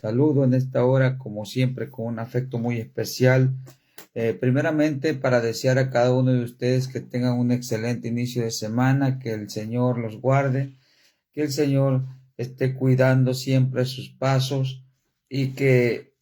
Saludo en esta hora, como siempre, con un afecto muy especial. Primeramente, para desear a cada uno de ustedes que tengan un excelente inicio de semana, que el Señor los guarde, que el Señor esté cuidando siempre sus pasos y que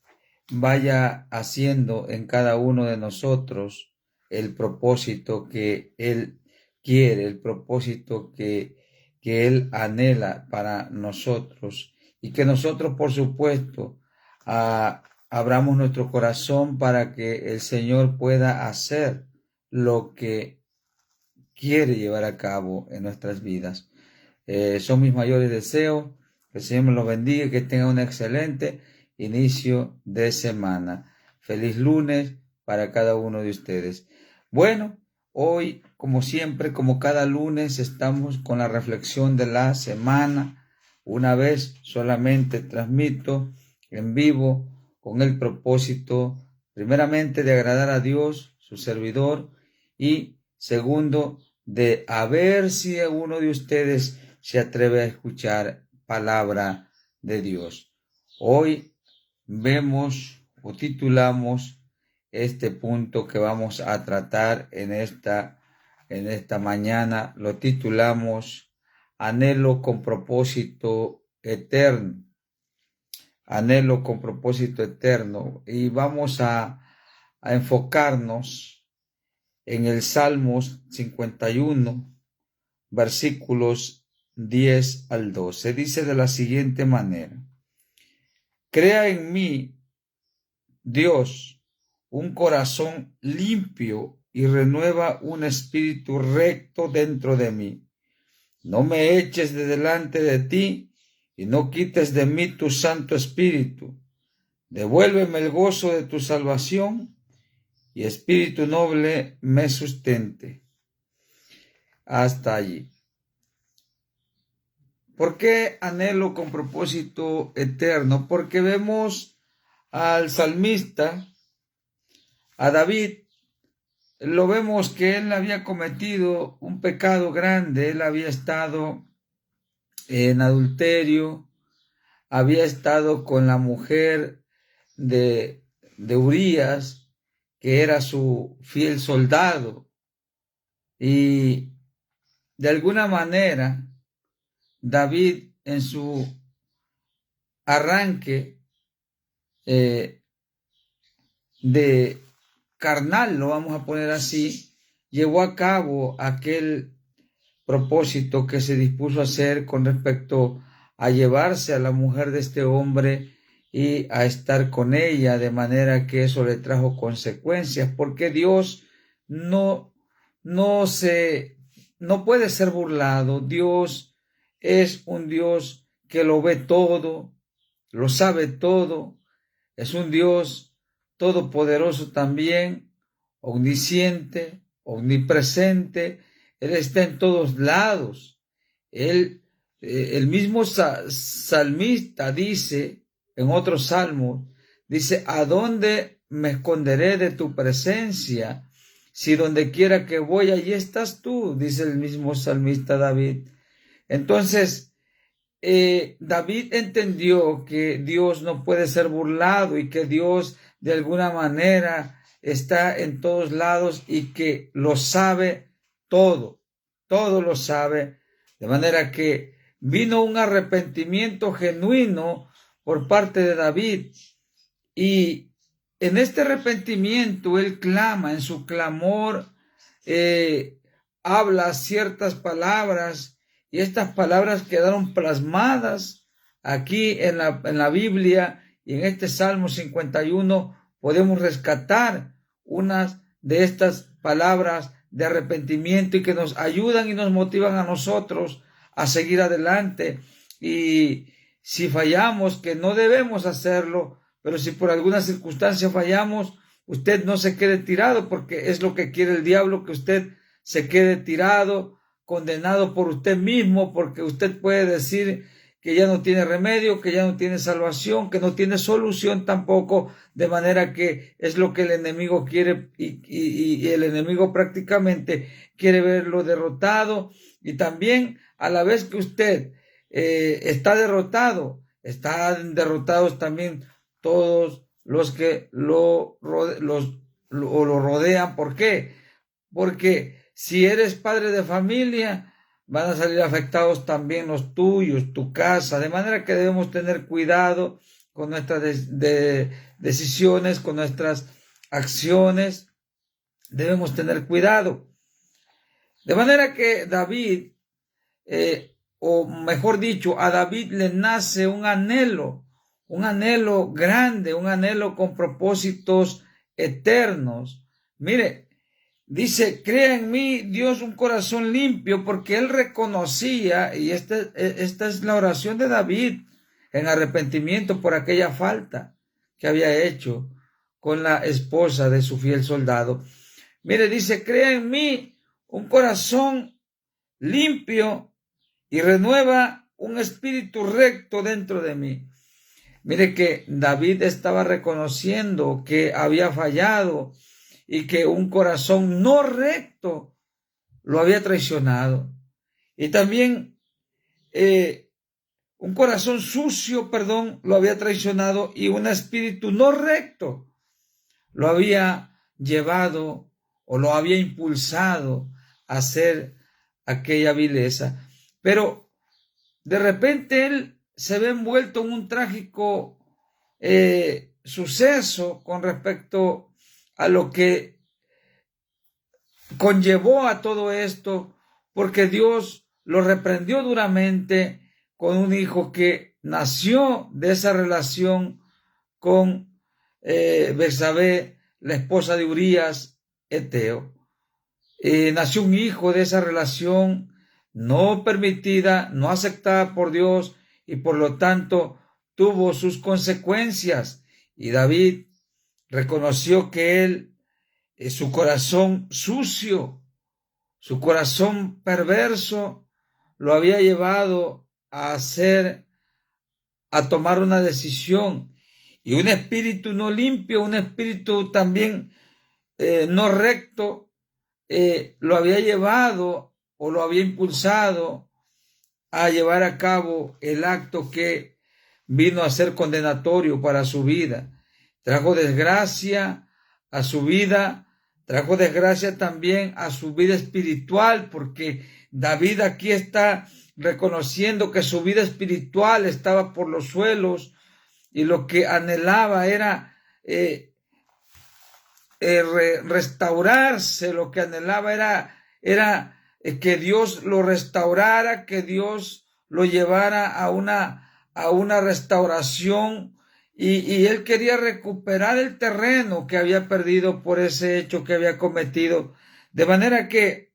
vaya haciendo en cada uno de nosotros el propósito que Él quiere, el propósito que Él anhela para nosotros. Y que nosotros, por supuesto, abramos nuestro corazón para que el Señor pueda hacer lo que quiere llevar a cabo en nuestras vidas. Son mis mayores deseos. Que el Señor me los bendiga y que tenga un excelente inicio de semana. Feliz lunes para cada uno de ustedes. Bueno, hoy, como siempre, como cada lunes, estamos con la reflexión de la semana. Una vez solamente transmito en vivo con el propósito, primeramente, de agradar a Dios, su servidor, y segundo, de a ver si alguno de ustedes se atreve a escuchar palabra de Dios. Hoy vemos o titulamos este punto que vamos a tratar en esta mañana, lo titulamos Anhelo con propósito eterno. Anhelo con propósito eterno. Y vamos a enfocarnos en el Salmos 51, versículos 10 al 12. Dice de la siguiente manera: Crea en mí, Dios, un corazón limpio y renueva un espíritu recto dentro de mí. No me eches de delante de ti y no quites de mí tu Santo Espíritu. Devuélveme el gozo de tu salvación y espíritu noble me sustente. Hasta allí. ¿Por qué anhelo con propósito eterno? Porque vemos al salmista, a David, lo vemos que él había cometido un pecado grande. Él había estado en adulterio, había estado con la mujer de Urías, que era su fiel soldado, y de alguna manera David, en su arranque de carnal, lo vamos a poner así, llevó a cabo aquel propósito que se dispuso a hacer con respecto a llevarse a la mujer de este hombre y a estar con ella, de manera que eso le trajo consecuencias, porque Dios no, no puede ser burlado. Dios es un Dios que lo ve todo, lo sabe todo, es un Dios todopoderoso también, omnisciente, omnipresente. Él está en todos lados. El mismo salmista dice en otros salmos, dice: ¿a dónde me esconderé de tu presencia? Si donde quiera que voy, allí estás tú, dice el mismo salmista David. Entonces, David entendió que Dios no puede ser burlado y que Dios de alguna manera está en todos lados y que lo sabe todo, todo lo sabe, de manera que vino un arrepentimiento genuino por parte de David, y en este arrepentimiento él clama, en su clamor habla ciertas palabras, y estas palabras quedaron plasmadas aquí en la Biblia, y en este Salmo 51 podemos rescatar unas de estas palabras de arrepentimiento y que nos ayudan y nos motivan a nosotros a seguir adelante. Y si fallamos, que no debemos hacerlo, pero si por alguna circunstancia fallamos, usted no se quede tirado, porque es lo que quiere el diablo, que usted se quede tirado, condenado por usted mismo, porque usted puede decir que ya no tiene remedio, que ya no tiene salvación, que no tiene solución tampoco, de manera que es lo que el enemigo quiere, y el enemigo prácticamente quiere verlo derrotado. Y también, a la vez que usted está derrotado, están derrotados también todos los que lo rodean. ¿Por qué? Porque si eres padre de familia, van a salir afectados también los tuyos, tu casa, de manera que debemos tener cuidado con nuestras decisiones, con nuestras acciones, debemos tener cuidado. De manera que David, o mejor dicho, a David le nace un anhelo grande, un anhelo con propósitos eternos. Mire, dice, crea en mí, Dios, un corazón limpio, porque él reconocía, y esta es la oración de David, en arrepentimiento por aquella falta que había hecho con la esposa de su fiel soldado. Mire, dice, crea en mí un corazón limpio y renueva un espíritu recto dentro de mí. Mire que David estaba reconociendo que había fallado y que un corazón no recto lo había traicionado. Y también un corazón sucio, lo había traicionado, y un espíritu no recto lo había llevado o lo había impulsado a hacer aquella vileza. Pero de repente él se ve envuelto en un trágico suceso con respecto a lo que conllevó a todo esto, porque Dios lo reprendió duramente con un hijo que nació de esa relación con Betsabé, la esposa de Urías Eteo. Nació un hijo de esa relación no permitida, no aceptada por Dios, y por lo tanto tuvo sus consecuencias. Y David reconoció que él, su corazón sucio, su corazón perverso, lo había llevado a tomar una decisión. Y un espíritu no limpio, un espíritu también no recto, lo había llevado o lo había impulsado a llevar a cabo el acto que vino a ser condenatorio para su vida. Trajo desgracia a su vida, trajo desgracia también a su vida espiritual, porque David aquí está reconociendo que su vida espiritual estaba por los suelos, y lo que anhelaba era restaurarse, lo que anhelaba era que Dios lo restaurara, que Dios lo llevara a una restauración, y él quería recuperar el terreno que había perdido por ese hecho que había cometido. De manera que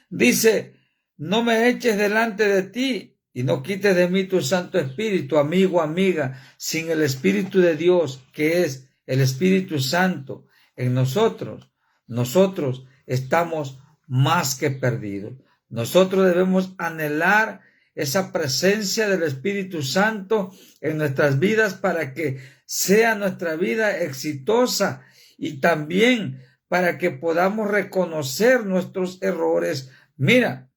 dice, no me eches delante de ti y no quites de mí tu Santo Espíritu. Amigo, amiga, sin el Espíritu de Dios, que es el Espíritu Santo en nosotros estamos más que perdidos. Nosotros debemos anhelar esa presencia del Espíritu Santo en nuestras vidas para que sea nuestra vida exitosa, y también para que podamos reconocer nuestros errores. Mira,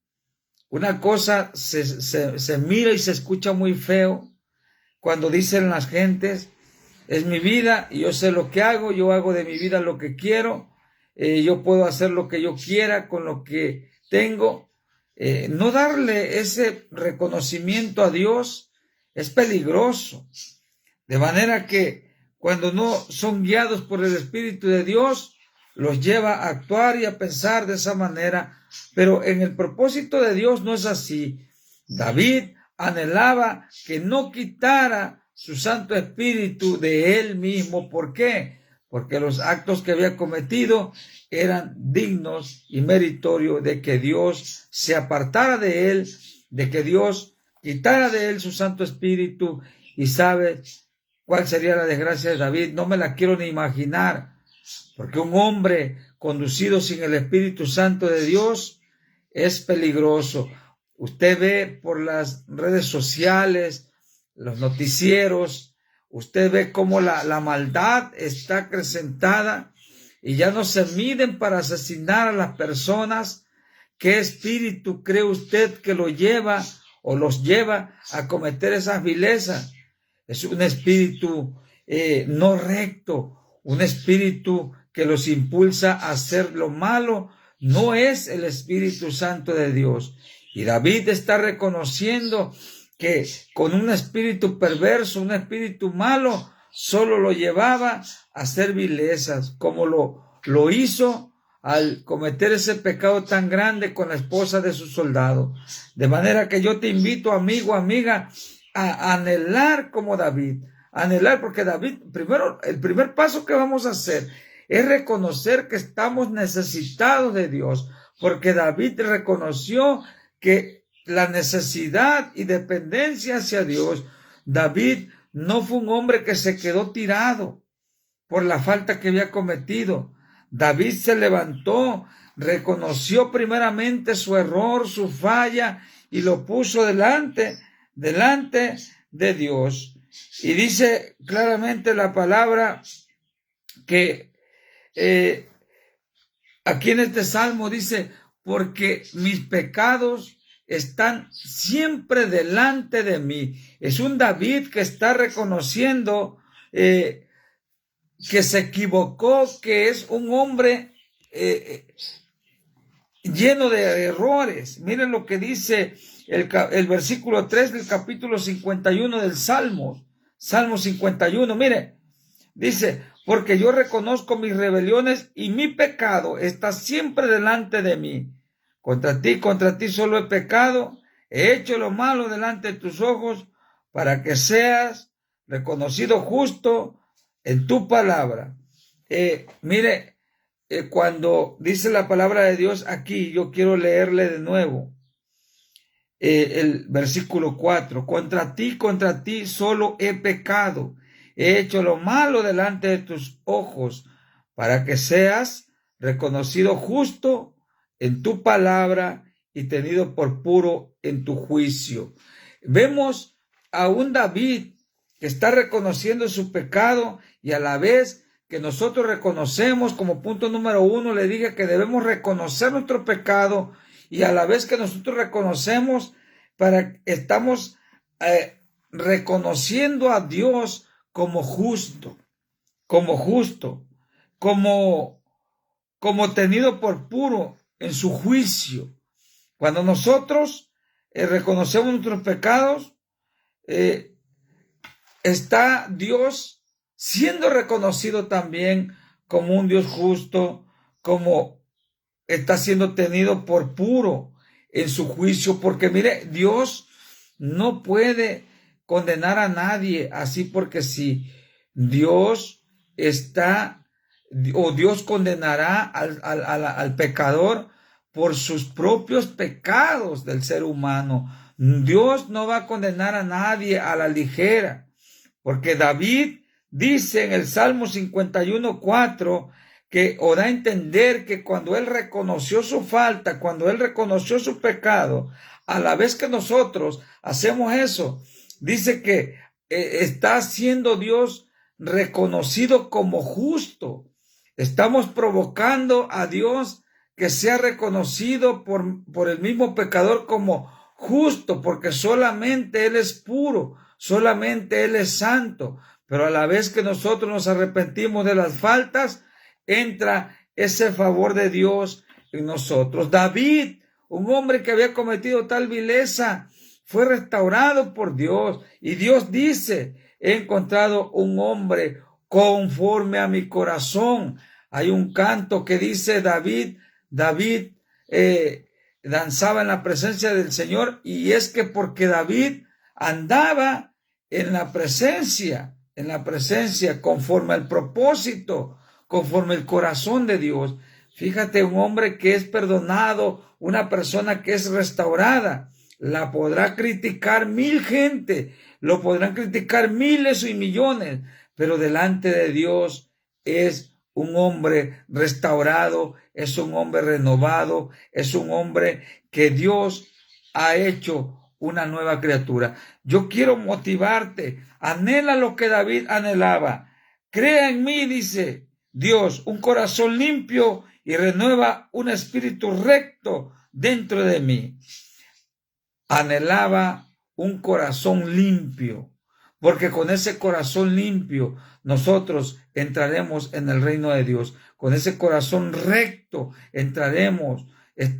una cosa se mira y se escucha muy feo cuando dicen las gentes, es mi vida y yo sé lo que hago, yo hago de mi vida lo que quiero, yo puedo hacer lo que yo quiera con lo que tengo. No darle ese reconocimiento a Dios es peligroso. De manera que cuando no son guiados por el Espíritu de Dios, los lleva a actuar y a pensar de esa manera. Pero en el propósito de Dios no es así. David anhelaba que no quitara su Santo Espíritu de él mismo. ¿Por qué? Porque los actos que había cometido eran dignos y meritorios de que Dios se apartara de él, de que Dios quitara de él su Santo Espíritu. Y sabe cuál sería la desgracia de David, no me la quiero ni imaginar, porque un hombre conducido sin el Espíritu Santo de Dios es peligroso. Usted ve por las redes sociales, los noticieros, usted ve cómo la maldad está acrecentada y ya no se miden para asesinar a las personas. ¿Qué espíritu cree usted que lo lleva o los lleva a cometer esas vilezas. Es un espíritu no recto, un espíritu que los impulsa a hacer lo malo. No es el Espíritu Santo de Dios. Y David está reconociendo que con un espíritu perverso, un espíritu malo, solo lo llevaba a hacer vilezas, como lo hizo al cometer ese pecado tan grande con la esposa de su soldado. De manera que yo te invito, amigo, amiga, a anhelar como David, anhelar, porque David, el primer paso que vamos a hacer es reconocer que estamos necesitados de Dios, porque David reconoció que la necesidad y dependencia hacia Dios. David no fue un hombre que se quedó tirado por la falta que había cometido. David se levantó, reconoció primeramente su error, su falla, y lo puso delante de Dios. Y dice claramente la palabra que aquí en este salmo dice, porque mis pecados están siempre delante de mí. Es un David que está reconociendo que se equivocó, que es un hombre lleno de errores. Miren lo que dice el versículo 3 del capítulo 51 del Salmo 51. Mire, dice, porque yo reconozco mis rebeliones y mi pecado está siempre delante de mí. Contra ti solo he pecado, he hecho lo malo delante de tus ojos, para que seas reconocido justo en tu palabra. Mire, cuando dice la palabra de Dios aquí, yo quiero leerle de nuevo el versículo 4. Contra ti solo he pecado, he hecho lo malo delante de tus ojos, para que seas reconocido justo en tu palabra y tenido por puro en tu juicio. Vemos a un David que está reconociendo su pecado, y a la vez que nosotros reconocemos, como punto número 1, le dije que debemos reconocer nuestro pecado, y a la vez que nosotros reconocemos, estamos reconociendo a Dios como justo, como tenido por puro en su juicio. Cuando nosotros reconocemos nuestros pecados, está Dios siendo reconocido también como un Dios justo, como está siendo tenido por puro en su juicio, porque mire, Dios no puede condenar a nadie así porque sí. Dios condenará al pecador por sus propios pecados del ser humano. Dios no va a condenar a nadie a la ligera, porque David dice en el Salmo 51:4 que o da a entender que cuando él reconoció su falta, cuando él reconoció su pecado, a la vez que nosotros hacemos eso, dice que está siendo Dios reconocido como justo. Estamos provocando a Dios que sea reconocido por el mismo pecador como justo, porque solamente Él es puro, solamente Él es santo. Pero a la vez que nosotros nos arrepentimos de las faltas, entra ese favor de Dios en nosotros. David, un hombre que había cometido tal vileza, fue restaurado por Dios, y Dios dice, he encontrado un hombre conforme a mi corazón. Hay un canto que dice David danzaba en la presencia del Señor, y es que porque David andaba en la presencia conforme al propósito, conforme el corazón de Dios. Fíjate, un hombre que es perdonado, una persona que es restaurada, la podrá criticar 1000 gente, lo podrán criticar miles y millones, pero delante de Dios es un hombre restaurado, es un hombre renovado, es un hombre que Dios ha hecho una nueva criatura. Yo quiero motivarte, anhela lo que David anhelaba. Crea en mí, dice Dios, un corazón limpio, y renueva un espíritu recto dentro de mí. anhelaba un corazón limpio, porque con ese corazón limpio nosotros entraremos en el reino de Dios. Con ese corazón recto entraremos,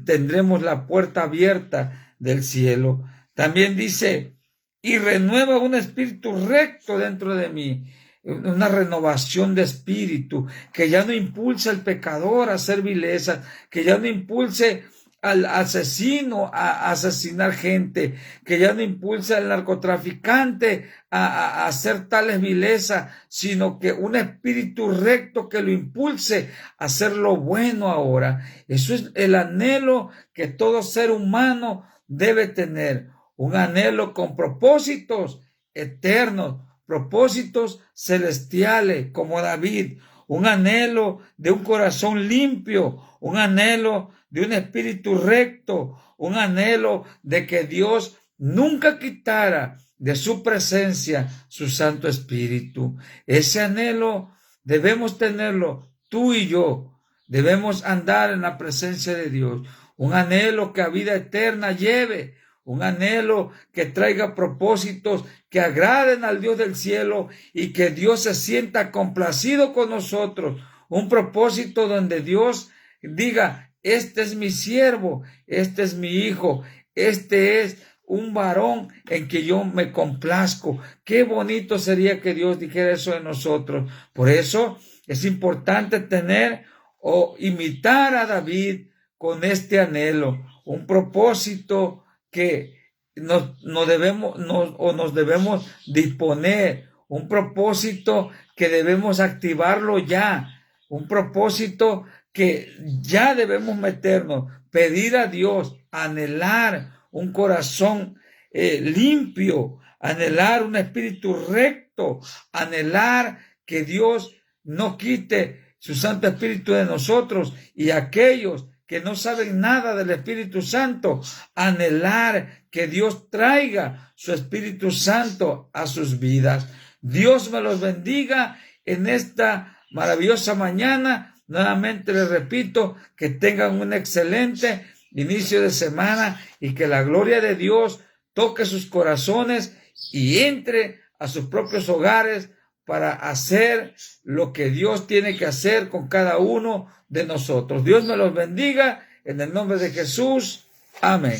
tendremos la puerta abierta del cielo. También dice, y renueva un espíritu recto dentro de mí. Una renovación de espíritu, que ya no impulse al pecador a hacer vilezas, que ya no impulse al asesino a asesinar gente, que ya no impulse al narcotraficante a hacer tales vilezas, sino que un espíritu recto que lo impulse a hacer lo bueno ahora. Eso es el anhelo que todo ser humano debe tener, un anhelo con propósitos eternos, propósitos celestiales, como David, un anhelo de un corazón limpio, un anhelo de un espíritu recto, un anhelo de que Dios nunca quitara de su presencia su Santo Espíritu. Ese anhelo debemos tenerlo tú y yo. Debemos andar en la presencia de Dios. Un anhelo que a vida eterna lleve, un anhelo que traiga propósitos que agraden al Dios del cielo y que Dios se sienta complacido con nosotros. Un propósito donde Dios diga, este es mi siervo, este es mi hijo, este es un varón en que yo me complazco. Qué bonito sería que Dios dijera eso de nosotros. Por eso es importante tener o imitar a David con este anhelo, un propósito que nos debemos disponer, un propósito que debemos activarlo ya, un propósito que ya debemos meternos, pedir a Dios, anhelar un corazón limpio, anhelar un espíritu recto, anhelar que Dios no quite su Santo Espíritu de nosotros, y aquellos que no saben nada del Espíritu Santo, anhelar que Dios traiga su Espíritu Santo a sus vidas. Dios me los bendiga en esta maravillosa mañana. Nuevamente les repito, que tengan un excelente inicio de semana y que la gloria de Dios toque sus corazones y entre a sus propios hogares para hacer lo que Dios tiene que hacer con cada uno de nosotros. Dios me los bendiga en el nombre de Jesús. Amén.